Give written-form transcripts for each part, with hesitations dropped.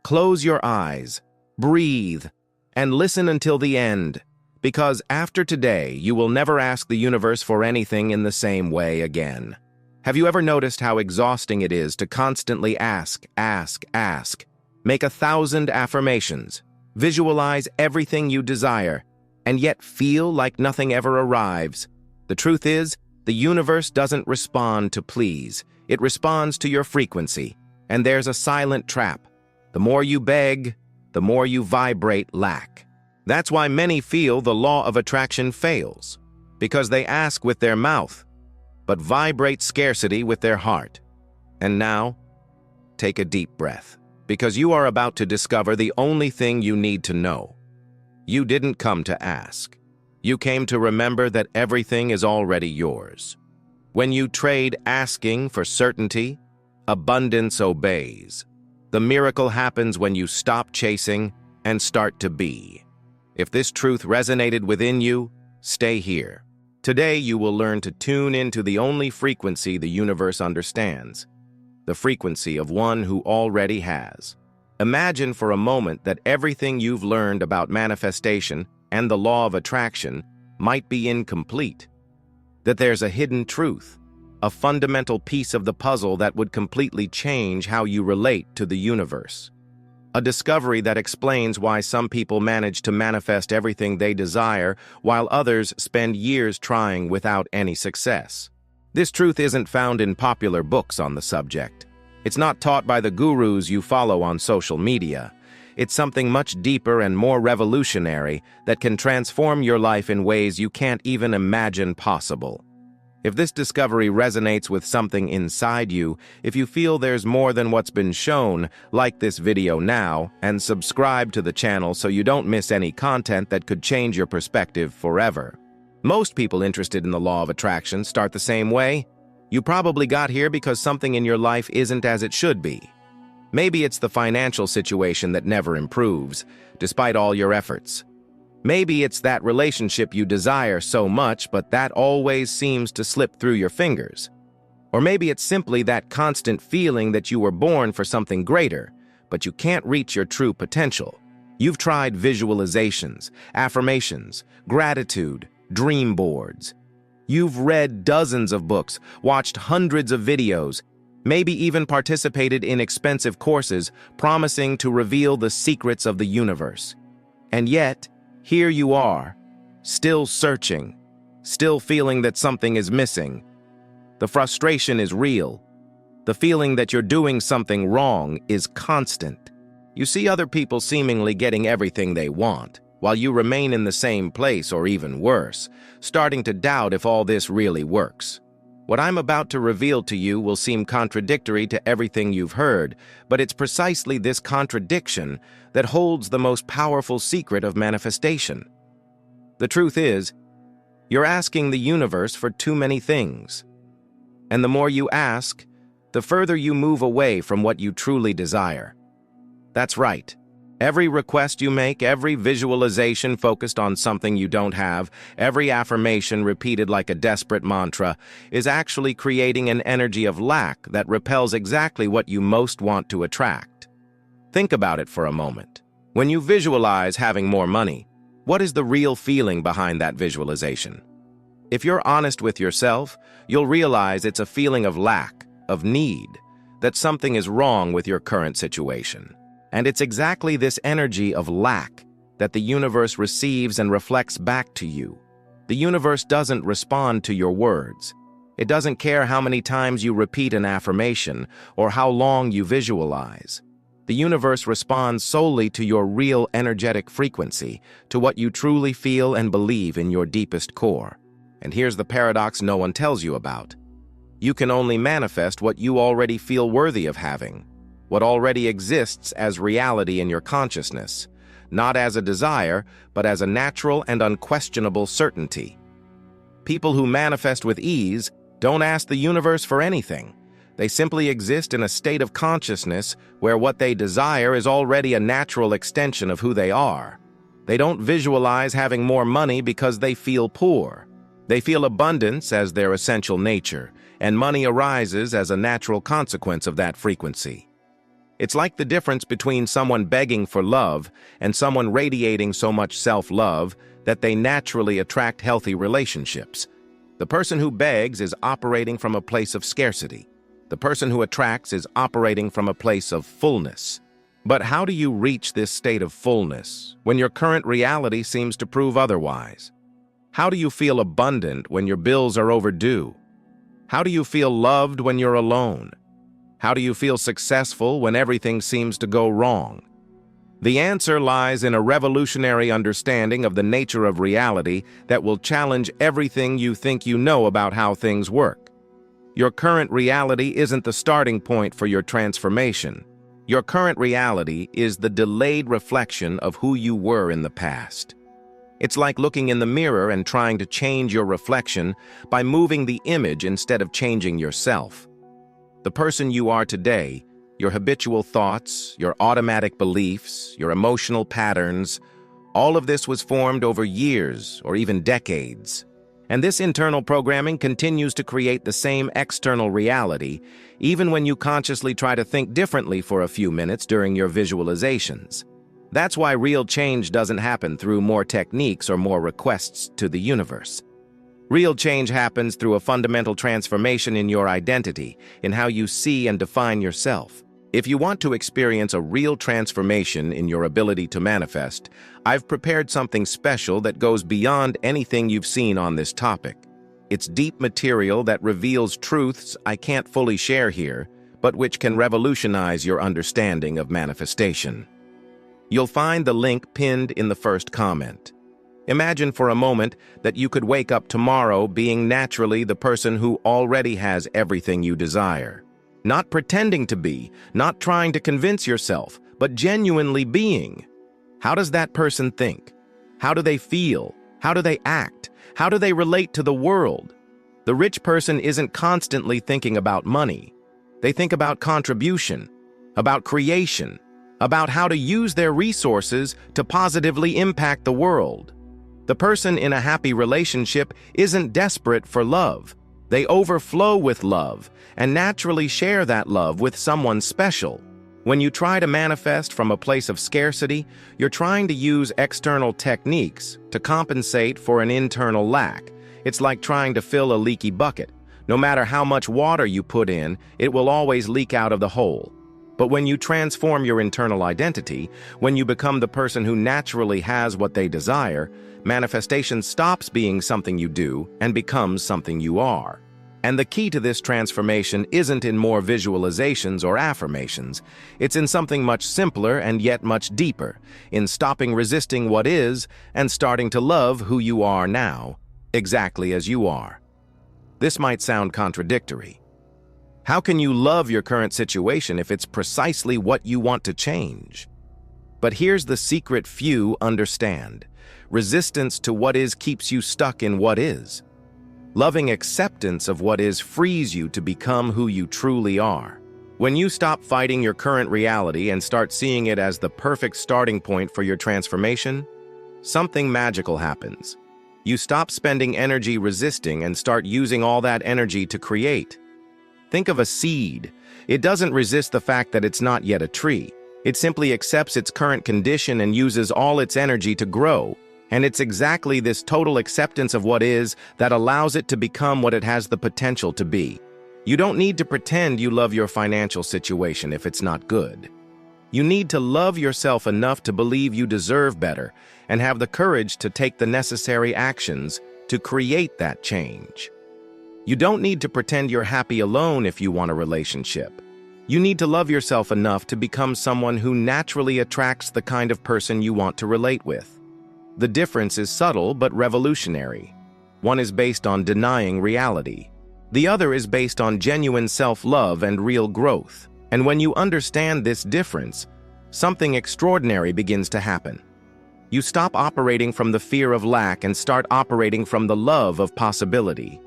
Close your eyes, breathe, and listen until the end, because after today, you will never ask the universe for anything in the same way again. Have you ever noticed how exhausting it is to constantly ask? Make 1,000 affirmations, visualize everything you desire, and yet feel like nothing ever arrives? The truth is, the universe doesn't respond to please. It responds to your frequency, and there's a silent trap. The more you beg, the more you vibrate lack. That's why many feel the law of attraction fails, because they ask with their mouth, but vibrate scarcity with their heart. And now, take a deep breath, because you are about to discover the only thing you need to know. You didn't come to ask. You came to remember that everything is already yours. When you trade asking for certainty, abundance obeys. The miracle happens when you stop chasing and start to be. If this truth resonated within you, stay here. Today you will learn to tune into the only frequency the universe understands, the frequency of one who already has. Imagine for a moment that everything you've learned about manifestation and the law of attraction might be incomplete, that there's a hidden truth, a fundamental piece of the puzzle that would completely change how you relate to the universe. A discovery that explains why some people manage to manifest everything they desire, while others spend years trying without any success. This truth isn't found in popular books on the subject. It's not taught by the gurus you follow on social media. It's something much deeper and more revolutionary that can transform your life in ways you can't even imagine possible. If this discovery resonates with something inside you, if you feel there's more than what's been shown, like this video now and subscribe to the channel so you don't miss any content that could change your perspective forever. Most people interested in the law of attraction start the same way. You probably got here because something in your life isn't as it should be. Maybe it's the financial situation that never improves, despite all your efforts. Maybe it's that relationship you desire so much, but that always seems to slip through your fingers. Or maybe it's simply that constant feeling that you were born for something greater, but you can't reach your true potential. You've tried visualizations, affirmations, gratitude, dream boards. You've read dozens of books, watched hundreds of videos, maybe even participated in expensive courses promising to reveal the secrets of the universe. And yet, here you are, still searching, still feeling that something is missing. The frustration is real. The feeling that you're doing something wrong is constant. You see other people seemingly getting everything they want, while you remain in the same place or even worse, starting to doubt if all this really works. What I'm about to reveal to you will seem contradictory to everything you've heard, but it's precisely this contradiction that holds the most powerful secret of manifestation. The truth is, you're asking the universe for too many things. And the more you ask, the further you move away from what you truly desire. That's right. Every request you make, every visualization focused on something you don't have, every affirmation repeated like a desperate mantra, is actually creating an energy of lack that repels exactly what you most want to attract. Think about it for a moment. When you visualize having more money, what is the real feeling behind that visualization? If you're honest with yourself, you'll realize it's a feeling of lack, of need, that something is wrong with your current situation. And it's exactly this energy of lack that the universe receives and reflects back to you. The universe doesn't respond to your words. It doesn't care how many times you repeat an affirmation or how long you visualize. The universe responds solely to your real energetic frequency, to what you truly feel and believe in your deepest core. And here's the paradox no one tells you about. You can only manifest what you already feel worthy of having, what already exists as reality in your consciousness, not as a desire, but as a natural and unquestionable certainty. People who manifest with ease don't ask the universe for anything. They simply exist in a state of consciousness where what they desire is already a natural extension of who they are. They don't visualize having more money because they feel poor. They feel abundance as their essential nature, and money arises as a natural consequence of that frequency. It's like the difference between someone begging for love and someone radiating so much self-love that they naturally attract healthy relationships. The person who begs is operating from a place of scarcity. The person who attracts is operating from a place of fullness. But how do you reach this state of fullness when your current reality seems to prove otherwise? How do you feel abundant when your bills are overdue? How do you feel loved when you're alone? How do you feel successful when everything seems to go wrong? The answer lies in a revolutionary understanding of the nature of reality that will challenge everything you think you know about how things work. Your current reality isn't the starting point for your transformation. Your current reality is the delayed reflection of who you were in the past. It's like looking in the mirror and trying to change your reflection by moving the image instead of changing yourself. The person you are today, your habitual thoughts, your automatic beliefs, your emotional patterns, all of this was formed over years or even decades. And this internal programming continues to create the same external reality, even when you consciously try to think differently for a few minutes during your visualizations. That's why real change doesn't happen through more techniques or more requests to the universe. Real change happens through a fundamental transformation in your identity, in how you see and define yourself. If you want to experience a real transformation in your ability to manifest, I've prepared something special that goes beyond anything you've seen on this topic. It's deep material that reveals truths I can't fully share here, but which can revolutionize your understanding of manifestation. You'll find the link pinned in the first comment. Imagine for a moment that you could wake up tomorrow being naturally the person who already has everything you desire. Not pretending to be, not trying to convince yourself, but genuinely being. How does that person think? How do they feel? How do they act? How do they relate to the world? The rich person isn't constantly thinking about money. They think about contribution, about creation, about how to use their resources to positively impact the world. The person in a happy relationship isn't desperate for love. They overflow with love and naturally share that love with someone special. When you try to manifest from a place of scarcity, you're trying to use external techniques to compensate for an internal lack. It's like trying to fill a leaky bucket. No matter how much water you put in, it will always leak out of the hole. But when you transform your internal identity, when you become the person who naturally has what they desire, manifestation stops being something you do and becomes something you are. And the key to this transformation isn't in more visualizations or affirmations. It's in something much simpler and yet much deeper, in stopping resisting what is and starting to love who you are now, exactly as you are. This might sound contradictory. How can you love your current situation if it's precisely what you want to change? But here's the secret few understand. Resistance to what is keeps you stuck in what is. Loving acceptance of what is frees you to become who you truly are. When you stop fighting your current reality and start seeing it as the perfect starting point for your transformation, something magical happens. You stop spending energy resisting and start using all that energy to create. Think of a seed. It doesn't resist the fact that it's not yet a tree. It simply accepts its current condition and uses all its energy to grow. And it's exactly this total acceptance of what is that allows it to become what it has the potential to be. You don't need to pretend you love your financial situation if it's not good. You need to love yourself enough to believe you deserve better and have the courage to take the necessary actions to create that change. You don't need to pretend you're happy alone if you want a relationship. You need to love yourself enough to become someone who naturally attracts the kind of person you want to relate with. The difference is subtle but revolutionary. One is based on denying reality. The other is based on genuine self-love and real growth. And when you understand this difference, something extraordinary begins to happen. You stop operating from the fear of lack and start operating from the love of possibility.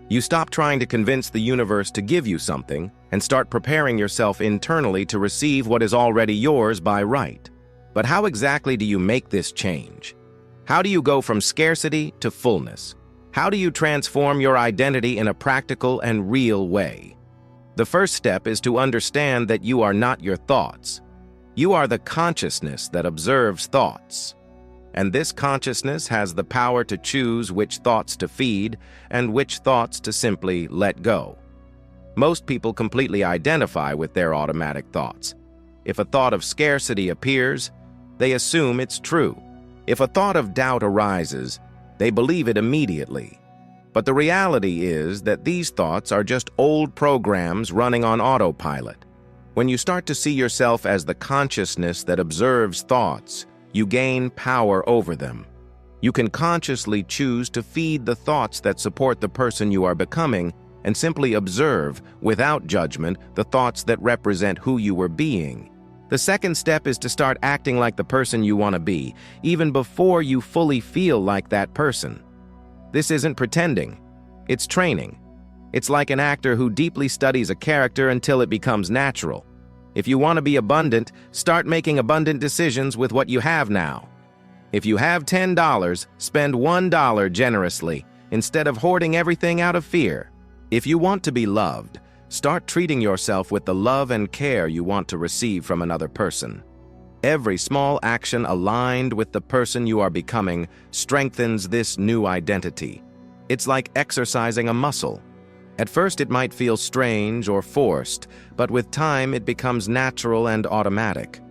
You stop trying to convince the universe to give you something and start preparing yourself internally to receive what is already yours by right. But how exactly do you make this change? How do you go from scarcity to fullness? How do you transform your identity in a practical and real way? The first step is to understand that you are not your thoughts. You are the consciousness that observes thoughts. And this consciousness has the power to choose which thoughts to feed and which thoughts to simply let go. Most people completely identify with their automatic thoughts. If a thought of scarcity appears, they assume it's true. If a thought of doubt arises, they believe it immediately. But the reality is that these thoughts are just old programs running on autopilot. When you start to see yourself as the consciousness that observes thoughts, you gain power over them. You can consciously choose to feed the thoughts that support the person you are becoming and simply observe, without judgment, the thoughts that represent who you were being. The second step is to start acting like the person you want to be, even before you fully feel like that person. This isn't pretending. It's training. It's like an actor who deeply studies a character until it becomes natural. If you want to be abundant, start making abundant decisions with what you have now. If you have $10, spend $1 generously, instead of hoarding everything out of fear. If you want to be loved, start treating yourself with the love and care you want to receive from another person. Every small action aligned with the person you are becoming strengthens this new identity. It's like exercising a muscle. At first it might feel strange or forced, but with time it becomes natural and automatic.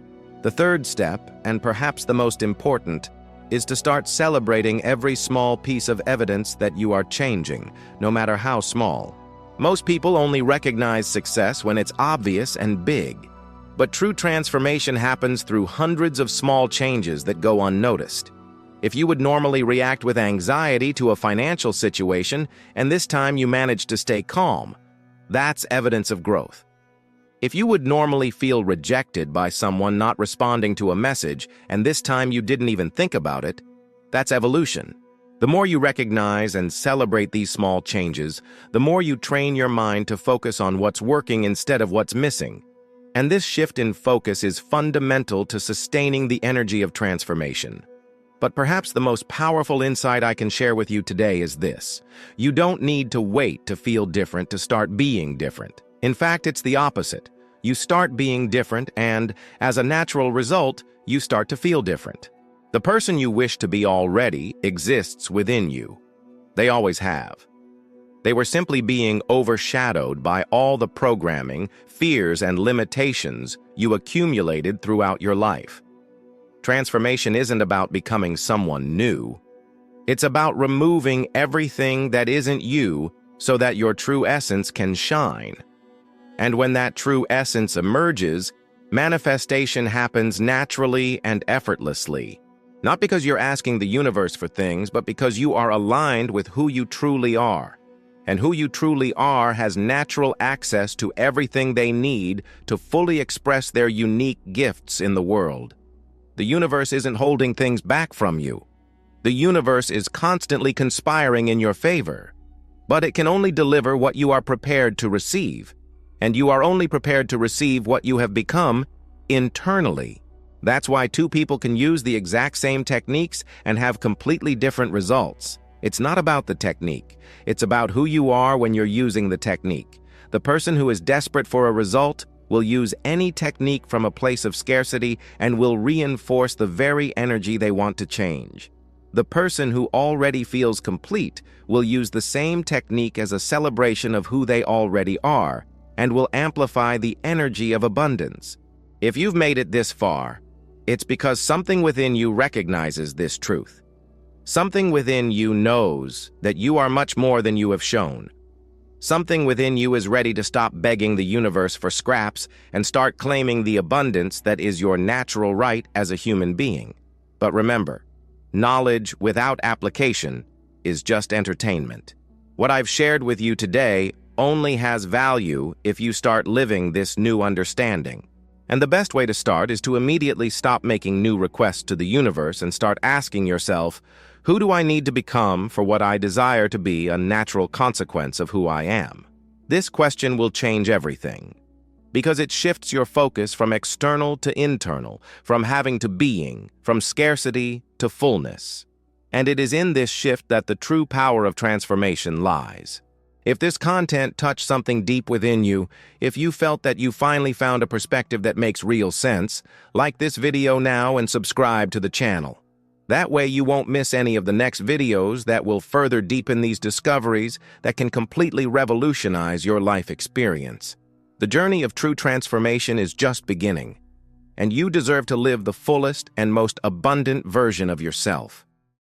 The third step, and perhaps the most important, is to start celebrating every small piece of evidence that you are changing, no matter how small. Most people only recognize success when it's obvious and big. But true transformation happens through hundreds of small changes that go unnoticed. If you would normally react with anxiety to a financial situation, and this time you manage to stay calm, that's evidence of growth. If you would normally feel rejected by someone not responding to a message, and this time you didn't even think about it, that's evolution. The more you recognize and celebrate these small changes, the more you train your mind to focus on what's working instead of what's missing. And this shift in focus is fundamental to sustaining the energy of transformation. But perhaps the most powerful insight I can share with you today is this: you don't need to wait to feel different to start being different. In fact, it's the opposite. You start being different and, as a natural result, you start to feel different. The person you wish to be already exists within you. They always have. They were simply being overshadowed by all the programming, fears, and limitations you accumulated throughout your life. Transformation isn't about becoming someone new. It's about removing everything that isn't you so that your true essence can shine. And when that true essence emerges, manifestation happens naturally and effortlessly. Not because you're asking the universe for things, but because you are aligned with who you truly are. And who you truly are has natural access to everything they need to fully express their unique gifts in the world. The universe isn't holding things back from you. The universe is constantly conspiring in your favor. But it can only deliver what you are prepared to receive. And you are only prepared to receive what you have become internally. That's why two people can use the exact same techniques and have completely different results. It's not about the technique. It's about who you are when you're using the technique. The person who is desperate for a result will use any technique from a place of scarcity and will reinforce the very energy they want to change. The person who already feels complete will use the same technique as a celebration of who they already are and will amplify the energy of abundance. If you've made it this far, it's because something within you recognizes this truth. Something within you knows that you are much more than you have shown. Something within you is ready to stop begging the universe for scraps and start claiming the abundance that is your natural right as a human being. But remember, knowledge without application is just entertainment. What I've shared with you today only has value if you start living this new understanding. And the best way to start is to immediately stop making new requests to the universe and start asking yourself, who do I need to become for what I desire to be a natural consequence of who I am? This question will change everything, because it shifts your focus from external to internal, from having to being, from scarcity to fullness. And it is in this shift that the true power of transformation lies. If this content touched something deep within you, if you felt that you finally found a perspective that makes real sense, like this video now and subscribe to the channel. That way you won't miss any of the next videos that will further deepen these discoveries that can completely revolutionize your life experience. The journey of true transformation is just beginning, and you deserve to live the fullest and most abundant version of yourself.